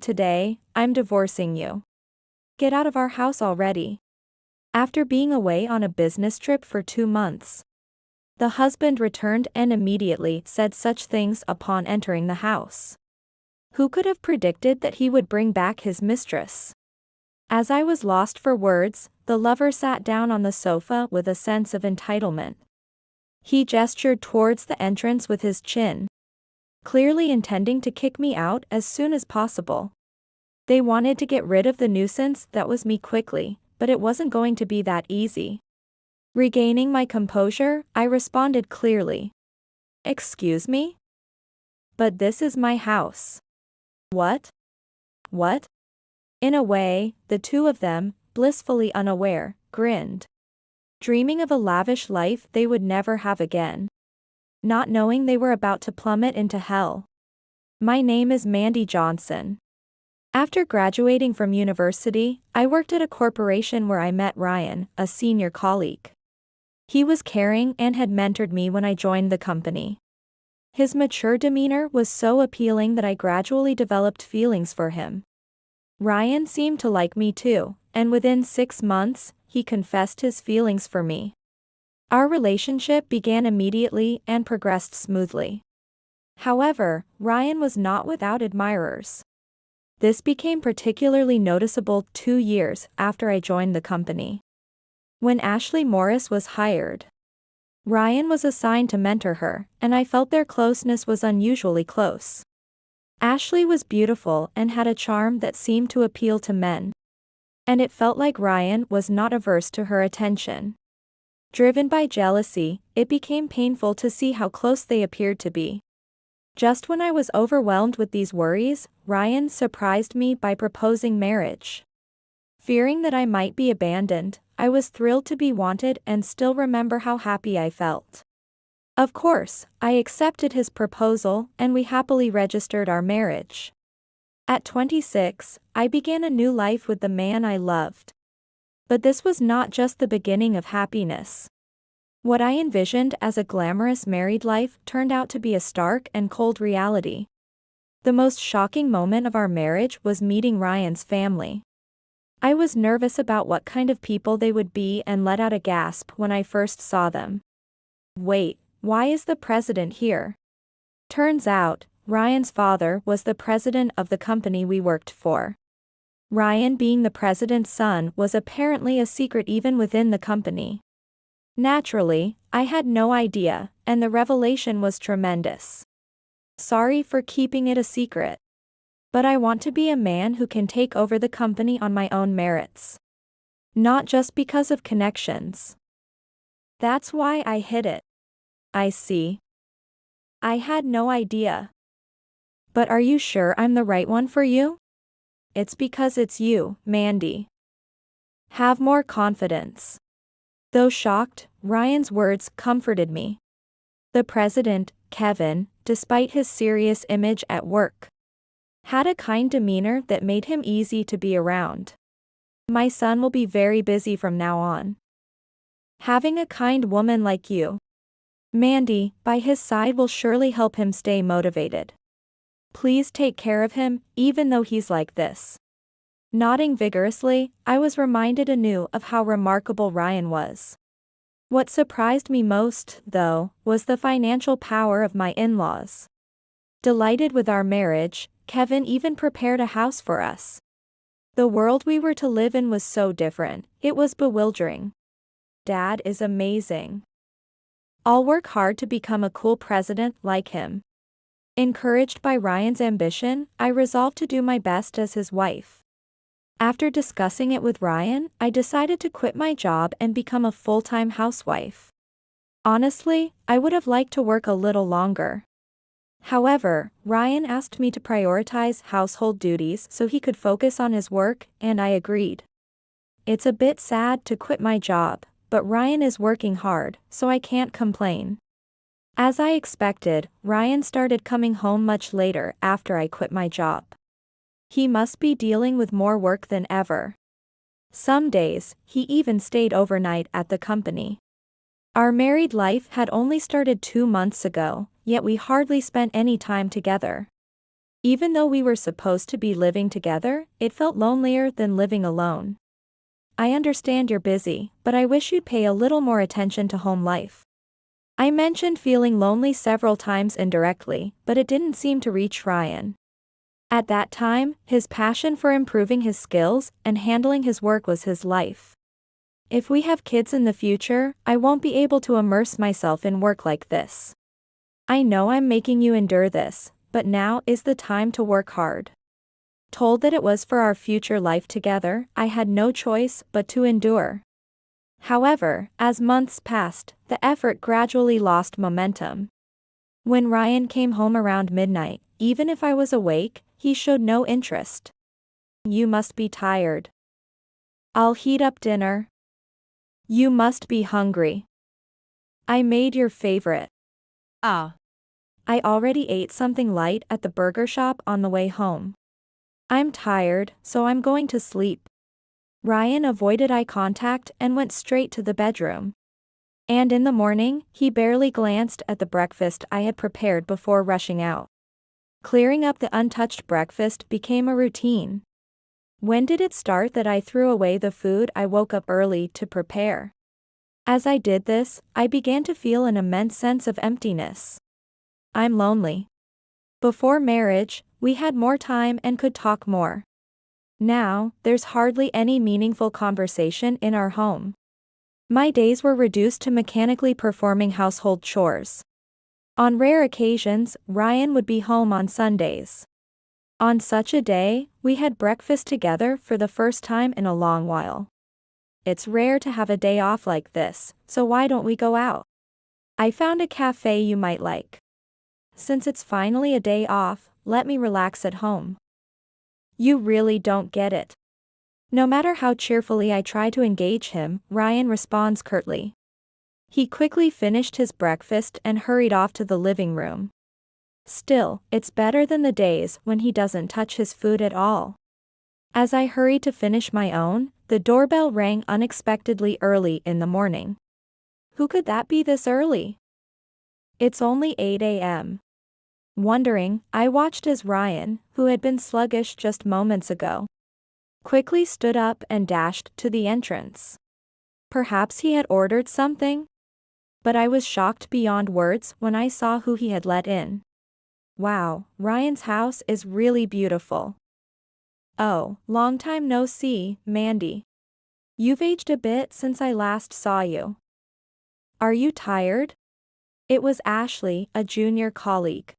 today, I'm divorcing you. Get out of our house already. After being away on a business trip for 2 months, the husband returned and immediately said such things upon entering the house. Who could have predicted that he would bring back his mistress? As I was lost for words, the lover sat down on the sofa with a sense of entitlement. He gestured towards the entrance with his chin, clearly intending to kick me out as soon as possible. They wanted to get rid of the nuisance that was me quickly, but it wasn't going to be that easy. Regaining my composure, I responded clearly. Excuse me? But this is my house. What? What? In a way, the two of them, blissfully unaware, grinned, dreaming of a lavish life they would never have again, not knowing they were about to plummet into hell. My name is Mandy Johnson. After graduating from university, I worked at a corporation where I met Ryan, a senior colleague. He was caring and had mentored me when I joined the company. His mature demeanor was so appealing that I gradually developed feelings for him. Ryan seemed to like me too, and within 6 months, he confessed his feelings for me. Our relationship began immediately and progressed smoothly. However, Ryan was not without admirers. This became particularly noticeable 2 years after I joined the company. When Ashley Morris was hired, Ryan was assigned to mentor her, and I felt their closeness was unusually close. Ashley was beautiful and had a charm that seemed to appeal to men, and it felt like Ryan was not averse to her attention. Driven by jealousy, it became painful to see how close they appeared to be. Just when I was overwhelmed with these worries, Ryan surprised me by proposing marriage. Fearing that I might be abandoned, I was thrilled to be wanted and still remember how happy I felt. Of course, I accepted his proposal and we happily registered our marriage. At 26, I began a new life with the man I loved. But this was not just the beginning of happiness. What I envisioned as a glamorous married life turned out to be a stark and cold reality. The most shocking moment of our marriage was meeting Ryan's family. I was nervous about what kind of people they would be and let out a gasp when I first saw them. Wait, why is the president here? Turns out, Ryan's father was the president of the company we worked for. Ryan being the president's son was apparently a secret even within the company. Naturally, I had no idea, and the revelation was tremendous. Sorry for keeping it a secret. But I want to be a man who can take over the company on my own merits. Not just because of connections. That's why I hid it. I see. I had no idea. But are you sure I'm the right one for you? It's because it's you, Mandy. Have more confidence. Though shocked, Ryan's words comforted me. The president, Kevin, despite his serious image at work, had a kind demeanor that made him easy to be around. My son will be very busy from now on. Having a kind woman like you, Mandy, by his side will surely help him stay motivated. Please take care of him, even though he's like this. Nodding vigorously, I was reminded anew of how remarkable Ryan was. What surprised me most, though, was the financial power of my in-laws. Delighted with our marriage, Kevin even prepared a house for us. The world we were to live in was so different, it was bewildering. Dad is amazing. I'll work hard to become a cool president like him. Encouraged by Ryan's ambition, I resolved to do my best as his wife. After discussing it with Ryan, I decided to quit my job and become a full-time housewife. Honestly, I would have liked to work a little longer. However, Ryan asked me to prioritize household duties so he could focus on his work, and I agreed. It's a bit sad to quit my job, but Ryan is working hard, so I can't complain. As I expected, Ryan started coming home much later after I quit my job. He must be dealing with more work than ever. Some days, he even stayed overnight at the company. Our married life had only started 2 months ago, yet we hardly spent any time together. Even though we were supposed to be living together, it felt lonelier than living alone. I understand you're busy, but I wish you'd pay a little more attention to home life. I mentioned feeling lonely several times indirectly, but it didn't seem to reach Ryan. At that time, his passion for improving his skills and handling his work was his life. If we have kids in the future, I won't be able to immerse myself in work like this. I know I'm making you endure this, but now is the time to work hard. Told that it was for our future life together, I had no choice but to endure. However, as months passed, the effort gradually lost momentum. When Ryan came home around midnight, even if I was awake, he showed no interest. You must be tired. I'll heat up dinner. You must be hungry. I made your favorite. I already ate something light at the burger shop on the way home. I'm tired, so I'm going to sleep. Ryan avoided eye contact and went straight to the bedroom. And in the morning, he barely glanced at the breakfast I had prepared before rushing out. Clearing up the untouched breakfast became a routine. When did it start that I threw away the food I woke up early to prepare? As I did this, I began to feel an immense sense of emptiness. I'm lonely. Before marriage, we had more time and could talk more. Now, there's hardly any meaningful conversation in our home. My days were reduced to mechanically performing household chores. On rare occasions, Ryan would be home on Sundays. On such a day, we had breakfast together for the first time in a long while. It's rare to have a day off like this, so why don't we go out? I found a cafe you might like. Since it's finally a day off, let me relax at home. You really don't get it. No matter how cheerfully I try to engage him, Ryan responds curtly. He quickly finished his breakfast and hurried off to the living room. Still, it's better than the days when he doesn't touch his food at all. As I hurried to finish my own, the doorbell rang unexpectedly early in the morning. Who could that be this early? It's only 8 a.m. Wondering, I watched as Ryan, who had been sluggish just moments ago, quickly stood up and dashed to the entrance. Perhaps he had ordered something? But I was shocked beyond words when I saw who he had let in. Wow, Ryan's house is really beautiful. Oh, long time no see, Mandy. You've aged a bit since I last saw you. Are you tired? It was Ashley, a junior colleague.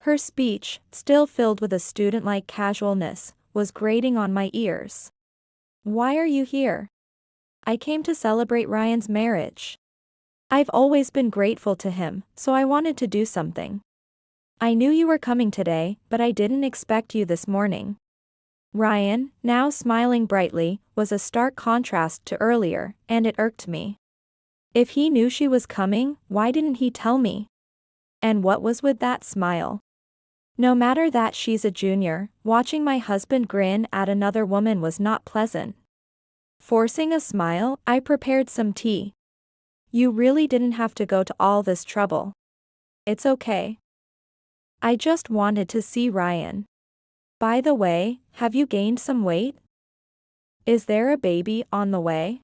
Her speech, still filled with a student-like casualness, was grating on my ears. Why are you here? I came to celebrate Ryan's marriage. I've always been grateful to him, so I wanted to do something. I knew you were coming today, but I didn't expect you this morning. Ryan, now smiling brightly, was a stark contrast to earlier, and it irked me. If he knew she was coming, why didn't he tell me? And what was with that smile? No matter that she's a junior, watching my husband grin at another woman was not pleasant. Forcing a smile, I prepared some tea. You really didn't have to go to all this trouble. It's okay. I just wanted to see Ryan. By the way, have you gained some weight? Is there a baby on the way?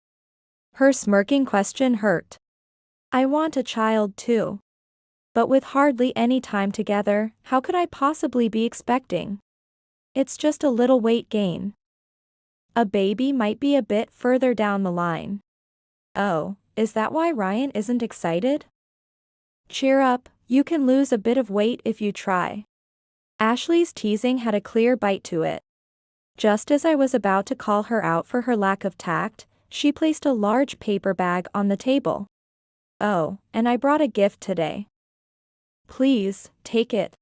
Her smirking question hurt. I want a child too. But with hardly any time together, how could I possibly be expecting? It's just a little weight gain. A baby might be a bit further down the line. Oh, is that why Ryan isn't excited? Cheer up, you can lose a bit of weight if you try. Ashley's teasing had a clear bite to it. Just as I was about to call her out for her lack of tact, she placed a large paper bag on the table. Oh, and I brought a gift today. Please, take it.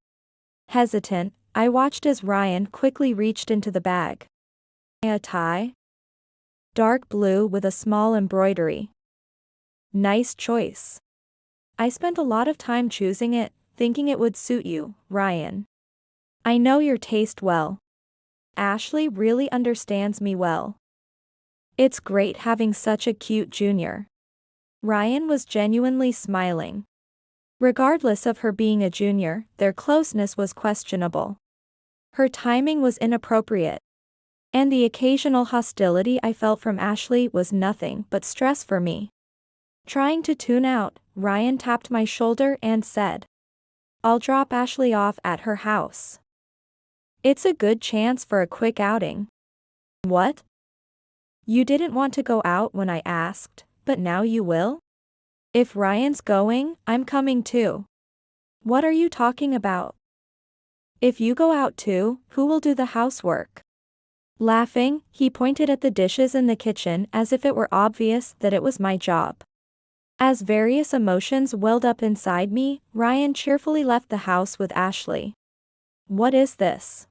Hesitant, I watched as Ryan quickly reached into the bag. A tie? Dark blue with a small embroidery. Nice choice. I spent a lot of time choosing it, thinking it would suit you, Ryan. I know your taste well. Ashley really understands me well. It's great having such a cute junior. Ryan was genuinely smiling. Regardless of her being a junior, their closeness was questionable. Her timing was inappropriate. And the occasional hostility I felt from Ashley was nothing but stress for me. Trying to tune out, Ryan tapped my shoulder and said, "I'll drop Ashley off at her house. It's a good chance for a quick outing." What? You didn't want to go out when I asked, but now you will? If Ryan's going, I'm coming too. What are you talking about? If you go out too, who will do the housework? Laughing, he pointed at the dishes in the kitchen as if it were obvious that it was my job. As various emotions welled up inside me, Ryan cheerfully left the house with Ashley. What is this?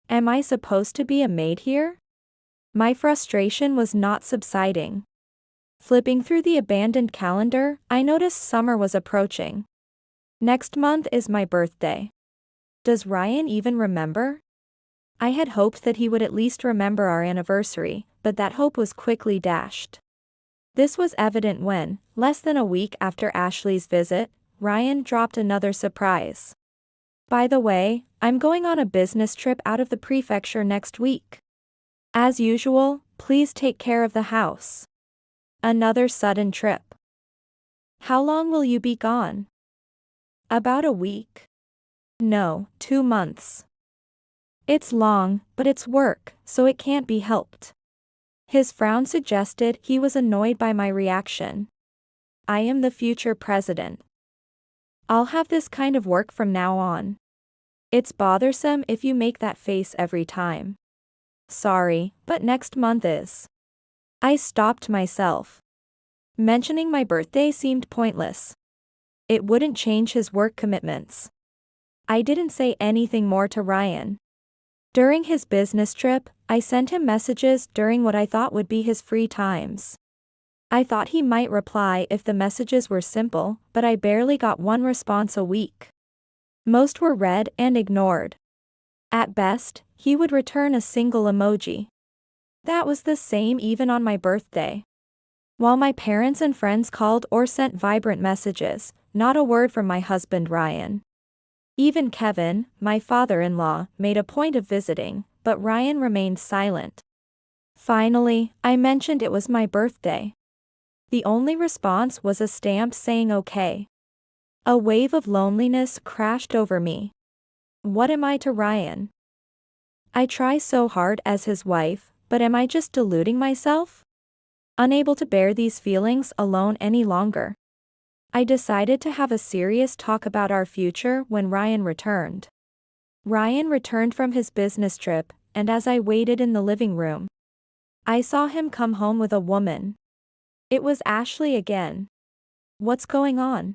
Am I supposed to be a maid here? My frustration was not subsiding. Flipping through the abandoned calendar, I noticed summer was approaching. Next month is my birthday. Does Ryan even remember? I had hoped that he would at least remember our anniversary, but that hope was quickly dashed. This was evident when, less than a week after Ashley's visit, Ryan dropped another surprise. By the way, I'm going on a business trip out of the prefecture next week. As usual, please take care of the house. Another sudden trip. How long will you be gone? About a week. No, 2 months. It's long, but it's work, so it can't be helped. His frown suggested he was annoyed by my reaction. I am the future president. I'll have this kind of work from now on. It's bothersome if you make that face every time. Sorry, but next month is. I stopped myself. Mentioning my birthday seemed pointless. It wouldn't change his work commitments. I didn't say anything more to Ryan. During his business trip, I sent him messages during what I thought would be his free times. I thought he might reply if the messages were simple, but I barely got one response a week. Most were read and ignored. At best, he would return a single emoji. That was the same even on my birthday. While my parents and friends called or sent vibrant messages, not a word from my husband Ryan. Even Kevin, my father-in-law, made a point of visiting, but Ryan remained silent. Finally, I mentioned it was my birthday. The only response was a stamp saying okay. A wave of loneliness crashed over me. What am I to Ryan? I try so hard as his wife, but am I just deluding myself? Unable to bear these feelings alone any longer, I decided to have a serious talk about our future when Ryan returned. Ryan returned from his business trip, and as I waited in the living room, I saw him come home with a woman. It was Ashley again. What's going on?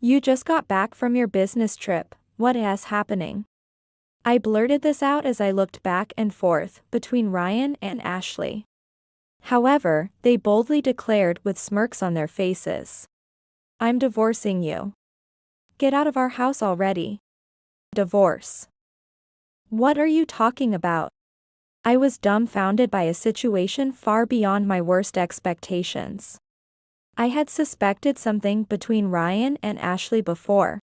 You just got back from your business trip, what is happening? I blurted this out as I looked back and forth between Ryan and Ashley. However, they boldly declared with smirks on their faces. I'm divorcing you. Get out of our house already. Divorce. What are you talking about? I was dumbfounded by a situation far beyond my worst expectations. I had suspected something between Ryan and Ashley before.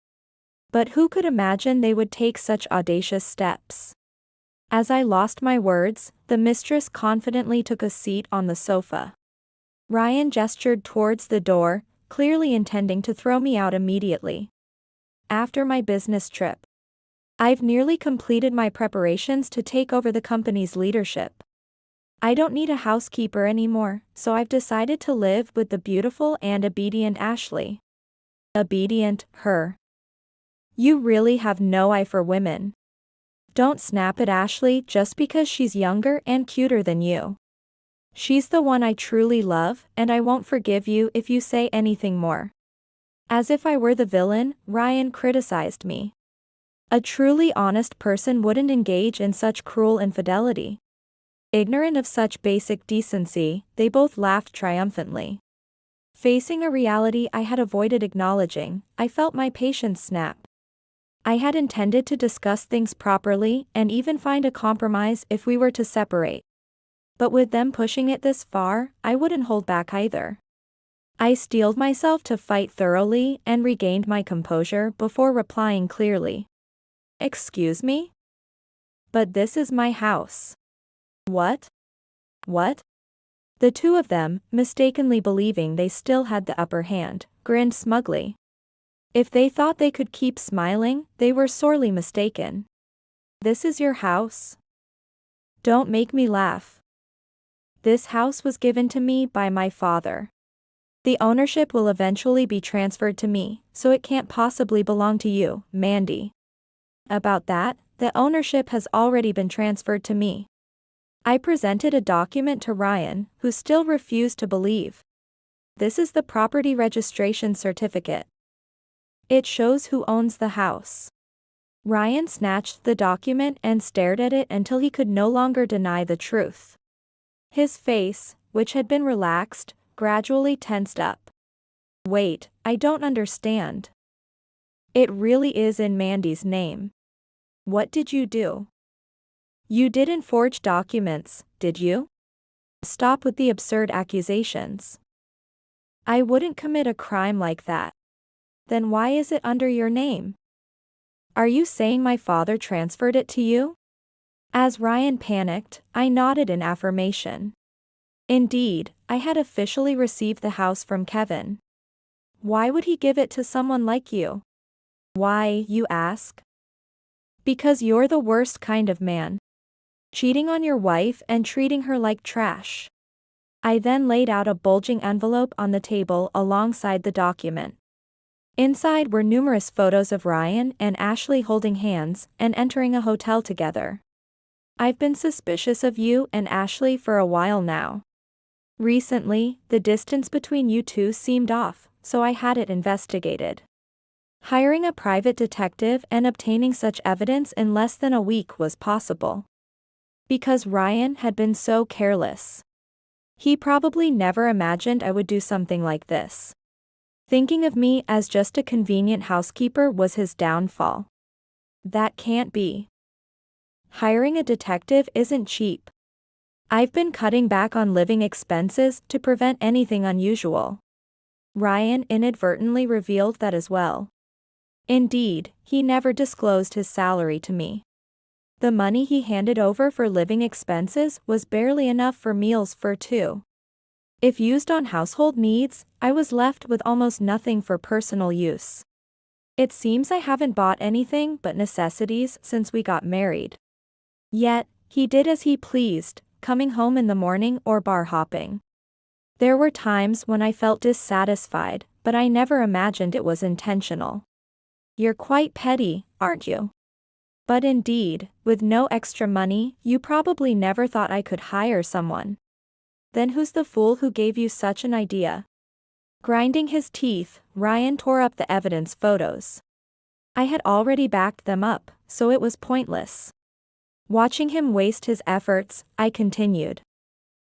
But who could imagine they would take such audacious steps? As I lost my words, the mistress confidently took a seat on the sofa. Ryan gestured towards the door, clearly intending to throw me out immediately. After my business trip, I've nearly completed my preparations to take over the company's leadership. I don't need a housekeeper anymore, so I've decided to live with the beautiful and obedient Ashley. Obedient, her. You really have no eye for women. Don't snap at Ashley just because she's younger and cuter than you. She's the one I truly love, and I won't forgive you if you say anything more. As if I were the villain, Ryan criticized me. A truly honest person wouldn't engage in such cruel infidelity. Ignorant of such basic decency, they both laughed triumphantly. Facing a reality I had avoided acknowledging, I felt my patience snap. I had intended to discuss things properly and even find a compromise if we were to separate. But with them pushing it this far, I wouldn't hold back either. I steeled myself to fight thoroughly and regained my composure before replying clearly. Excuse me? But this is my house. What? What? The two of them, mistakenly believing they still had the upper hand, grinned smugly. If they thought they could keep smiling, they were sorely mistaken. This is your house? Don't make me laugh. This house was given to me by my father. The ownership will eventually be transferred to me, so it can't possibly belong to you, Mandy. About that, the ownership has already been transferred to me. I presented a document to Ryan, who still refused to believe. This is the property registration certificate. It shows who owns the house. Ryan snatched the document and stared at it until he could no longer deny the truth. His face, which had been relaxed, gradually tensed up. Wait, I don't understand. It really is in Mandy's name. What did you do? You didn't forge documents, did you? Stop with the absurd accusations. I wouldn't commit a crime like that. Then why is it under your name? Are you saying my father transferred it to you? As Ryan panicked, I nodded in affirmation. Indeed, I had officially received the house from Kevin. Why would he give it to someone like you? Why, you ask? Because you're the worst kind of man. Cheating on your wife and treating her like trash. I then laid out a bulging envelope on the table alongside the document. Inside were numerous photos of Ryan and Ashley holding hands and entering a hotel together. I've been suspicious of you and Ashley for a while now. Recently, the distance between you two seemed off, so I had it investigated. Hiring a private detective and obtaining such evidence in less than a week was possible. Because Ryan had been so careless. He probably never imagined I would do something like this. Thinking of me as just a convenient housekeeper was his downfall. That can't be. Hiring a detective isn't cheap. I've been cutting back on living expenses to prevent anything unusual. Ryan inadvertently revealed that as well. Indeed, he never disclosed his salary to me. The money he handed over for living expenses was barely enough for meals for two. If used on household needs, I was left with almost nothing for personal use. It seems I haven't bought anything but necessities since we got married. Yet, he did as he pleased, coming home in the morning or bar hopping. There were times when I felt dissatisfied, but I never imagined it was intentional. You're quite petty, aren't you? But indeed, with no extra money, you probably never thought I could hire someone. Then who's the fool who gave you such an idea? Grinding his teeth, Ryan tore up the evidence photos. I had already backed them up, so it was pointless. Watching him waste his efforts, I continued.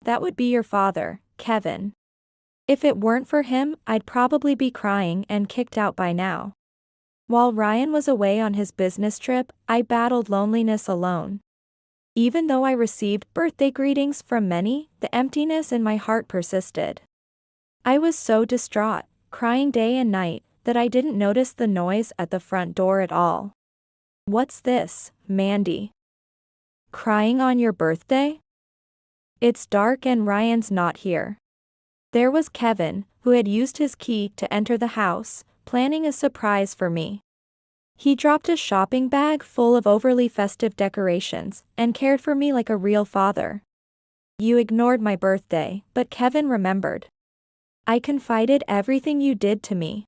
That would be your father, Kevin. If it weren't for him, I'd probably be crying and kicked out by now. While Ryan was away on his business trip, I battled loneliness alone. Even though I received birthday greetings from many, the emptiness in my heart persisted. I was so distraught, crying day and night, that I didn't notice the noise at the front door at all. What's this, Mandy? Crying on your birthday? It's dark and Ryan's not here. There was Kevin, who had used his key to enter the house, planning a surprise for me. He dropped a shopping bag full of overly festive decorations and cared for me like a real father. You ignored my birthday, but Kevin remembered. I confided everything you did to me.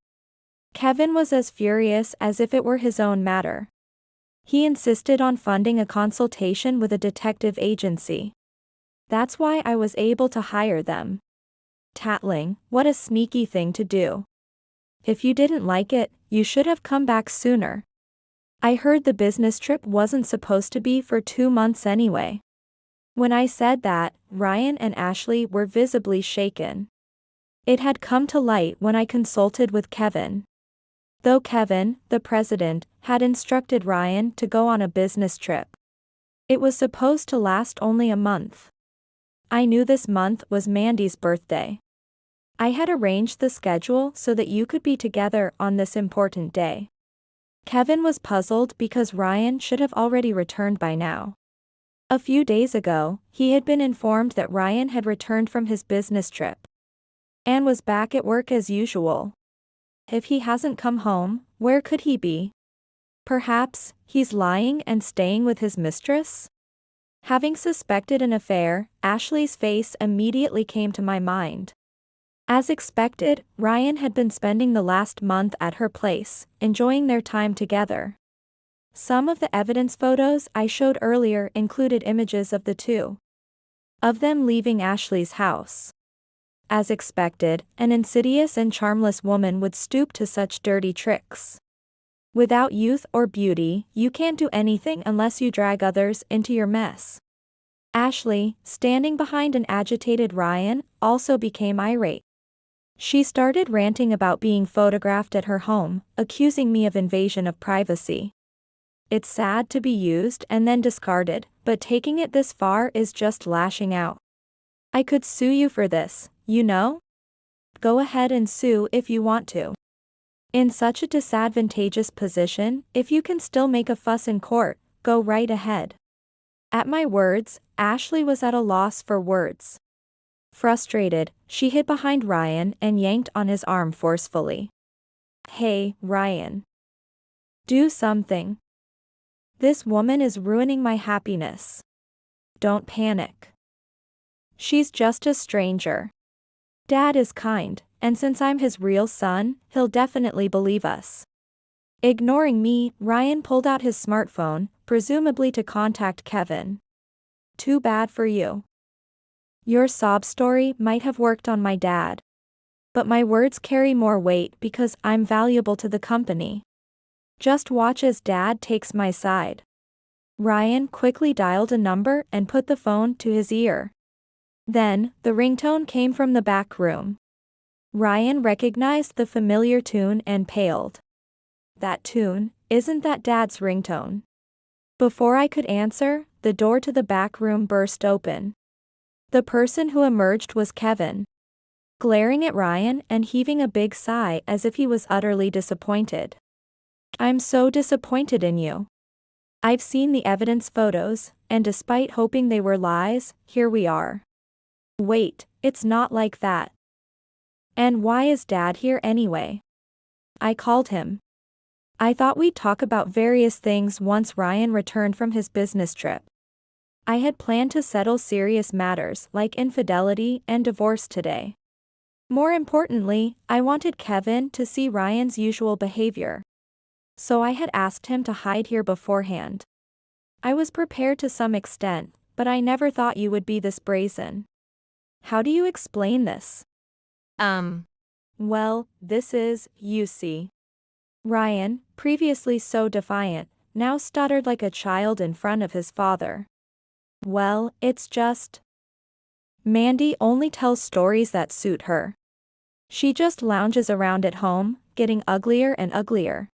Kevin was as furious as if it were his own matter. He insisted on funding a consultation with a detective agency. That's why I was able to hire them. Tattling, what a sneaky thing to do. If you didn't like it, you should have come back sooner. I heard the business trip wasn't supposed to be for 2 months anyway. When I said that, Ryan and Ashley were visibly shaken. It had come to light when I consulted with Kevin. Though Kevin, the president, had instructed Ryan to go on a business trip. It was supposed to last only a month. I knew this month was Mandy's birthday. I had arranged the schedule so that you could be together on this important day. Kevin was puzzled because Ryan should have already returned by now. A few days ago, he had been informed that Ryan had returned from his business trip and was back at work as usual. If he hasn't come home, where could he be? Perhaps he's lying and staying with his mistress? Having suspected an affair, Ashley's face immediately came to my mind. As expected, Ryan had been spending the last month at her place, enjoying their time together. Some of the evidence photos I showed earlier included images of the two of them leaving Ashley's house. As expected, an insidious and charmless woman would stoop to such dirty tricks. Without youth or beauty, you can't do anything unless you drag others into your mess. Ashley, standing behind an agitated Ryan, also became irate. She started ranting about being photographed at her home, accusing me of invasion of privacy. It's sad to be used and then discarded, but taking it this far is just lashing out. I could sue you for this, you know? Go ahead and sue if you want to. In such a disadvantageous position, if you can still make a fuss in court, go right ahead. At my words, Ashley was at a loss for words. Frustrated, she hid behind Ryan and yanked on his arm forcefully. Hey, Ryan. Do something. This woman is ruining my happiness. Don't panic. She's just a stranger. Dad is kind, and since I'm his real son, he'll definitely believe us. Ignoring me, Ryan pulled out his smartphone, presumably to contact Kevin. Too bad for you. Your sob story might have worked on my dad. But my words carry more weight because I'm valuable to the company. Just watch as Dad takes my side. Ryan quickly dialed a number and put the phone to his ear. Then, the ringtone came from the back room. Ryan recognized the familiar tune and paled. That tune, isn't that Dad's ringtone? Before I could answer, the door to the back room burst open. The person who emerged was Kevin. Glaring at Ryan and heaving a big sigh as if he was utterly disappointed. I'm so disappointed in you. I've seen the evidence photos, and despite hoping they were lies, here we are. Wait, it's not like that. And why is Dad here anyway? I called him. I thought we'd talk about various things once Ryan returned from his business trip. I had planned to settle serious matters like infidelity and divorce today. More importantly, I wanted Kevin to see Ryan's usual behavior. So I had asked him to hide here beforehand. I was prepared to some extent, but I never thought you would be this brazen. How do you explain this? Well, this is, you see. Ryan, previously so defiant, now stuttered like a child in front of his father. Well, it's just. Mandy only tells stories that suit her. She just lounges around at home, getting uglier and uglier.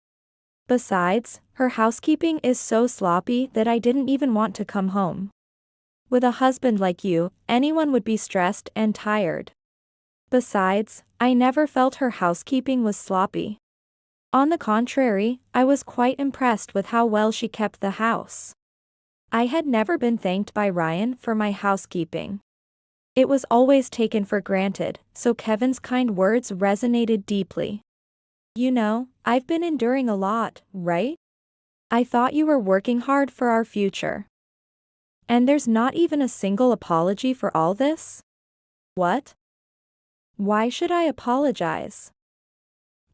Besides, her housekeeping is so sloppy that I didn't even want to come home. With a husband like you, anyone would be stressed and tired. Besides, I never felt her housekeeping was sloppy. On the contrary, I was quite impressed with how well she kept the house. I had never been thanked by Ryan for my housekeeping. It was always taken for granted, so Kevin's kind words resonated deeply. You know, I've been enduring a lot, right? I thought you were working hard for our future. And there's not even a single apology for all this? What? Why should I apologize?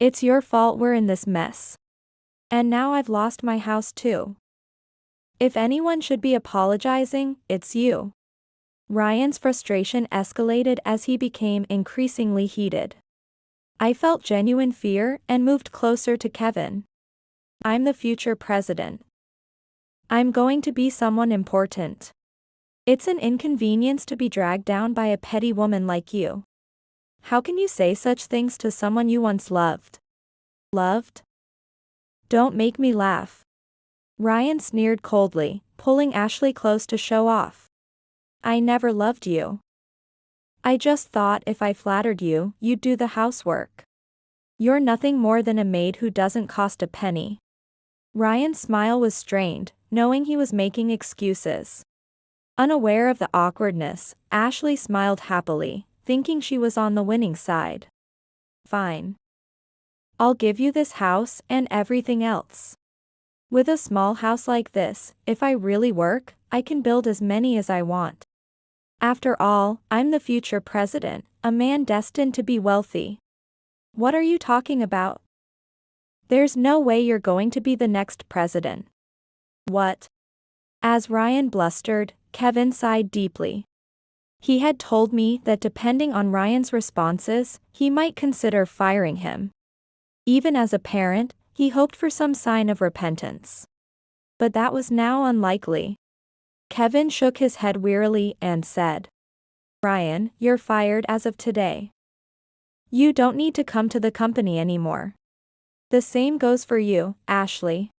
It's your fault we're in this mess. And now I've lost my house too. If anyone should be apologizing, it's you. Ryan's frustration escalated as he became increasingly heated. I felt genuine fear and moved closer to Kevin. I'm the future president. I'm going to be someone important. It's an inconvenience to be dragged down by a petty woman like you. How can you say such things to someone you once loved? Loved? Don't make me laugh. Ryan sneered coldly, pulling Ashley close to show off. I never loved you. I just thought if I flattered you, you'd do the housework. You're nothing more than a maid who doesn't cost a penny. Ryan's smile was strained, knowing he was making excuses. Unaware of the awkwardness, Ashley smiled happily, thinking she was on the winning side. Fine. I'll give you this house and everything else. With a small house like this, if I really work, I can build as many as I want. After all, I'm the future president, a man destined to be wealthy. What are you talking about? There's no way you're going to be the next president. What? As Ryan blustered, Kevin sighed deeply. He had told me that depending on Ryan's responses, he might consider firing him. Even as a parent, he hoped for some sign of repentance. But that was now unlikely. Kevin shook his head wearily and said, Ryan, you're fired as of today. You don't need to come to the company anymore. The same goes for you, Ashley.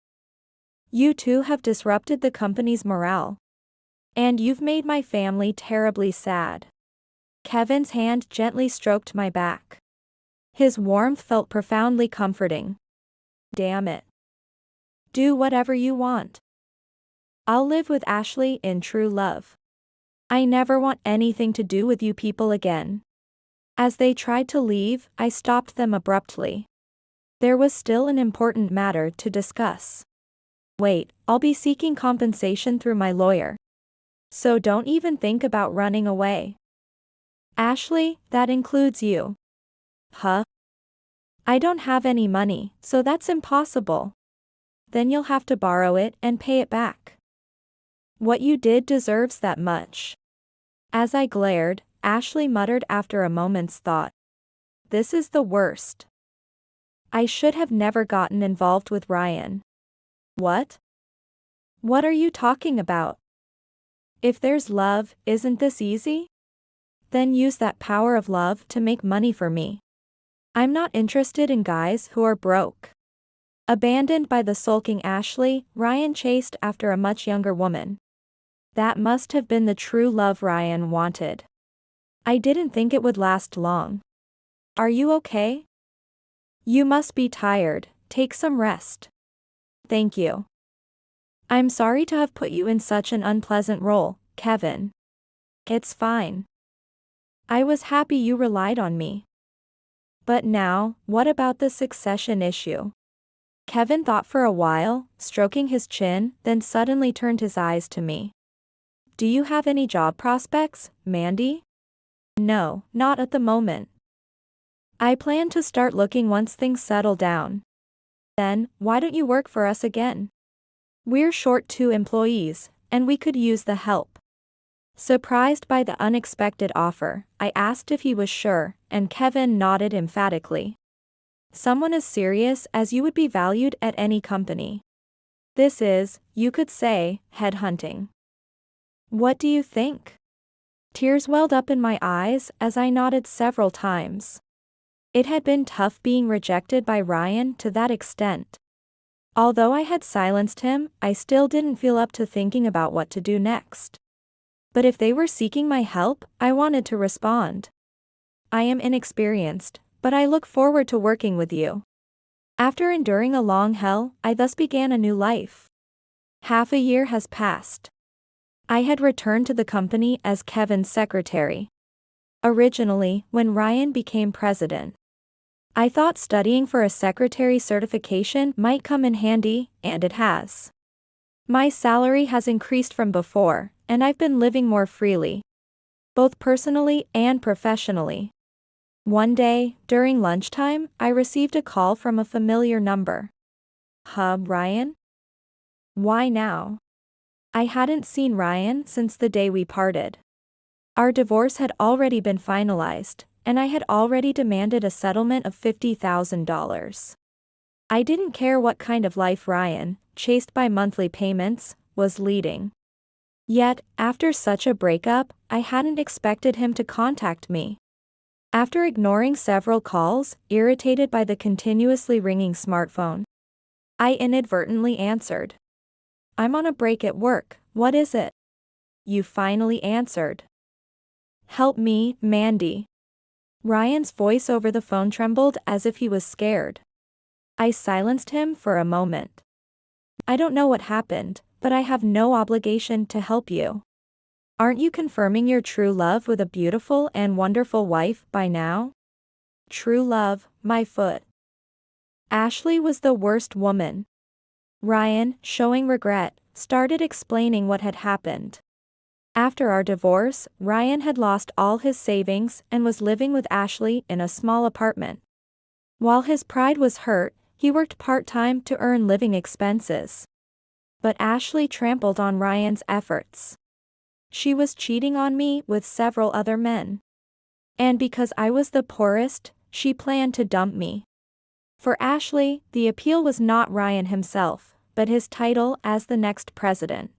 You too have disrupted the company's morale. And you've made my family terribly sad. Kevin's hand gently stroked my back. His warmth felt profoundly comforting. Damn it. Do whatever you want. I'll live with Ashley in true love. I never want anything to do with you people again. As they tried to leave, I stopped them abruptly. There was still an important matter to discuss. Wait, I'll be seeking compensation through my lawyer. So don't even think about running away. Ashley, that includes you. Huh? I don't have any money, so that's impossible. Then you'll have to borrow it and pay it back. What you did deserves that much. As I glared, Ashley muttered after a moment's thought. This is the worst. I should have never gotten involved with Ryan. What? What are you talking about? If there's love, isn't this easy? Then use that power of love to make money for me. I'm not interested in guys who are broke. Abandoned by the sulking Ashley, Ryan chased after a much younger woman. That must have been the true love Ryan wanted. I didn't think it would last long. Are you okay? You must be tired, take some rest. Thank you. I'm sorry to have put you in such an unpleasant role, Kevin. It's fine. I was happy you relied on me. But now, what about the succession issue? Kevin thought for a while, stroking his chin, then suddenly turned his eyes to me. Do you have any job prospects, Mandy? No, not at the moment. I plan to start looking once things settle down. Then, why don't you work for us again? We're short 2 employees, and we could use the help. Surprised by the unexpected offer, I asked if he was sure, and Kevin nodded emphatically. Someone as serious as you would be valued at any company. This is, you could say, headhunting. What do you think? Tears welled up in my eyes as I nodded several times. It had been tough being rejected by Ryan to that extent. Although I had silenced him, I still didn't feel up to thinking about what to do next. But if they were seeking my help, I wanted to respond. I am inexperienced, but I look forward to working with you. After enduring a long hell, I thus began a new life. Half a year has passed. I had returned to the company as Kevin's secretary. Originally, when Ryan became president, I thought studying for a secretary certification might come in handy, and it has. My salary has increased from before, and I've been living more freely, both personally and professionally. One day, during lunchtime, I received a call from a familiar number. Ryan? Why now? I hadn't seen Ryan since the day we parted. Our divorce had already been finalized, and I had already demanded a settlement of $50,000. I didn't care what kind of life Ryan, chased by monthly payments, was leading. Yet, after such a breakup, I hadn't expected him to contact me. After ignoring several calls, irritated by the continuously ringing smartphone, I inadvertently answered. I'm on a break at work, what is it? You finally answered. Help me, Mandy. Ryan's voice over the phone trembled as if he was scared. I silenced him for a moment. I don't know what happened, but I have no obligation to help you. Aren't you confirming your true love with a beautiful and wonderful wife by now? True love, my foot. Ashley was the worst woman. Ryan, showing regret, started explaining what had happened. After our divorce, Ryan had lost all his savings and was living with Ashley in a small apartment. While his pride was hurt, he worked part-time to earn living expenses. But Ashley trampled on Ryan's efforts. She was cheating on me with several other men. And because I was the poorest, she planned to dump me. For Ashley, the appeal was not Ryan himself, but his title as the next president.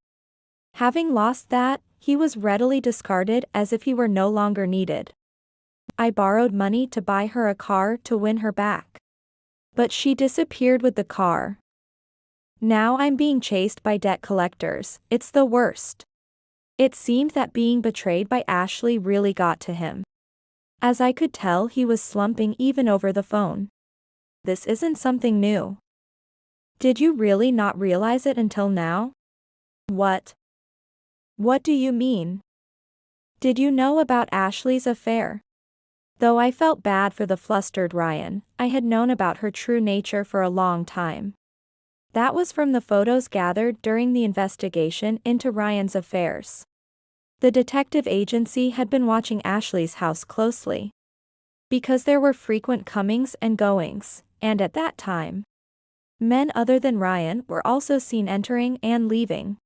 Having lost that, he was readily discarded as if he were no longer needed. I borrowed money to buy her a car to win her back. But she disappeared with the car. Now I'm being chased by debt collectors. It's the worst. It seemed that being betrayed by Ashley really got to him. As I could tell, he was slumping even over the phone. This isn't something new. Did you really not realize it until now? What? What do you mean? Did you know about Ashley's affair? Though I felt bad for the flustered Ryan, I had known about her true nature for a long time. That was from the photos gathered during the investigation into Ryan's affairs. The detective agency had been watching Ashley's house closely. Because there were frequent comings and goings, and at that time, men other than Ryan were also seen entering and leaving.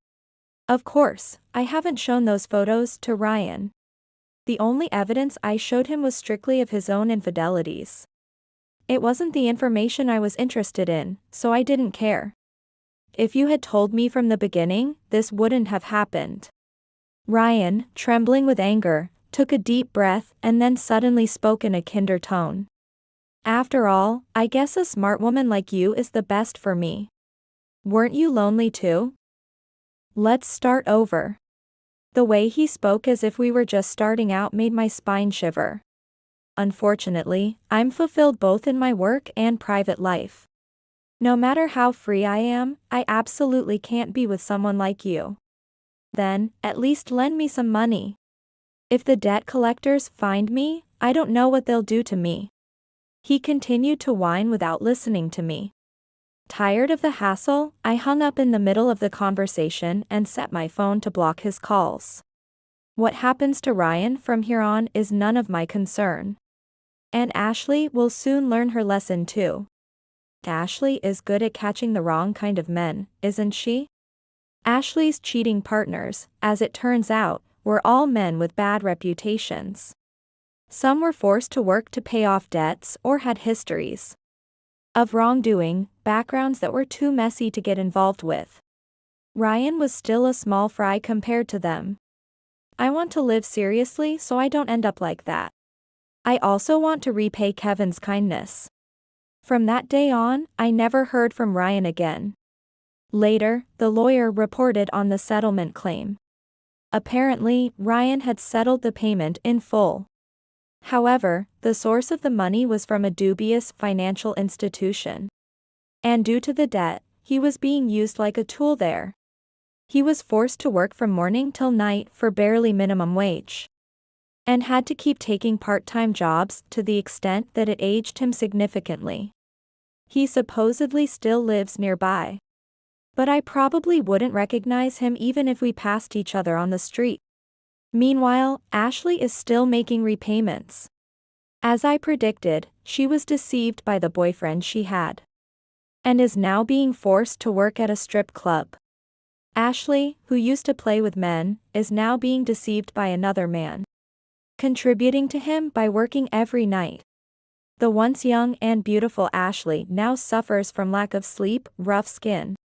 Of course, I haven't shown those photos to Ryan. The only evidence I showed him was strictly of his own infidelities. It wasn't the information I was interested in, so I didn't care. If you had told me from the beginning, this wouldn't have happened. Ryan, trembling with anger, took a deep breath and then suddenly spoke in a kinder tone. After all, I guess a smart woman like you is the best for me. Weren't you lonely too? Let's start over. The way he spoke as if we were just starting out made my spine shiver. Unfortunately, I'm fulfilled both in my work and private life. No matter how free I am, I absolutely can't be with someone like you. Then, at least lend me some money. If the debt collectors find me, I don't know what they'll do to me. He continued to whine without listening to me. Tired of the hassle, I hung up in the middle of the conversation and set my phone to block his calls. What happens to Ryan from here on is none of my concern. And Ashley will soon learn her lesson too. Ashley is good at catching the wrong kind of men, isn't she? Ashley's cheating partners, as it turns out, were all men with bad reputations. Some were forced to work to pay off debts or had histories of wrongdoing, backgrounds that were too messy to get involved with. Ryan was still a small fry compared to them. I want to live seriously so I don't end up like that. I also want to repay Kevin's kindness. From that day on, I never heard from Ryan again. Later, the lawyer reported on the settlement claim. Apparently, Ryan had settled the payment in full. However, the source of the money was from a dubious financial institution. And due to the debt, he was being used like a tool there. He was forced to work from morning till night for barely minimum wage. And had to keep taking part-time jobs to the extent that it aged him significantly. He supposedly still lives nearby. But I probably wouldn't recognize him even if we passed each other on the street. Meanwhile, Ashley is still making repayments. As I predicted, she was deceived by the boyfriend she had. And is now being forced to work at a strip club. Ashley, who used to play with men, is now being deceived by another man. Contributing to him by working every night. The once young and beautiful Ashley now suffers from lack of sleep, rough skin,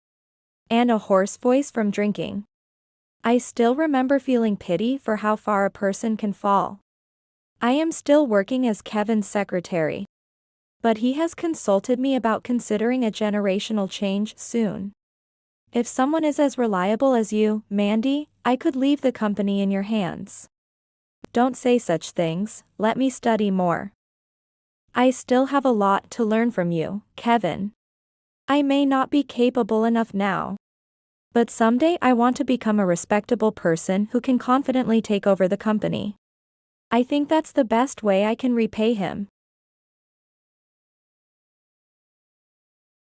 and a hoarse voice from drinking. I still remember feeling pity for how far a person can fall. I am still working as Kevin's secretary. But he has consulted me about considering a generational change soon. If someone is as reliable as you, Mandy, I could leave the company in your hands. Don't say such things, let me study more. I still have a lot to learn from you, Kevin. I may not be capable enough now. But someday I want to become a respectable person who can confidently take over the company. I think that's the best way I can repay him.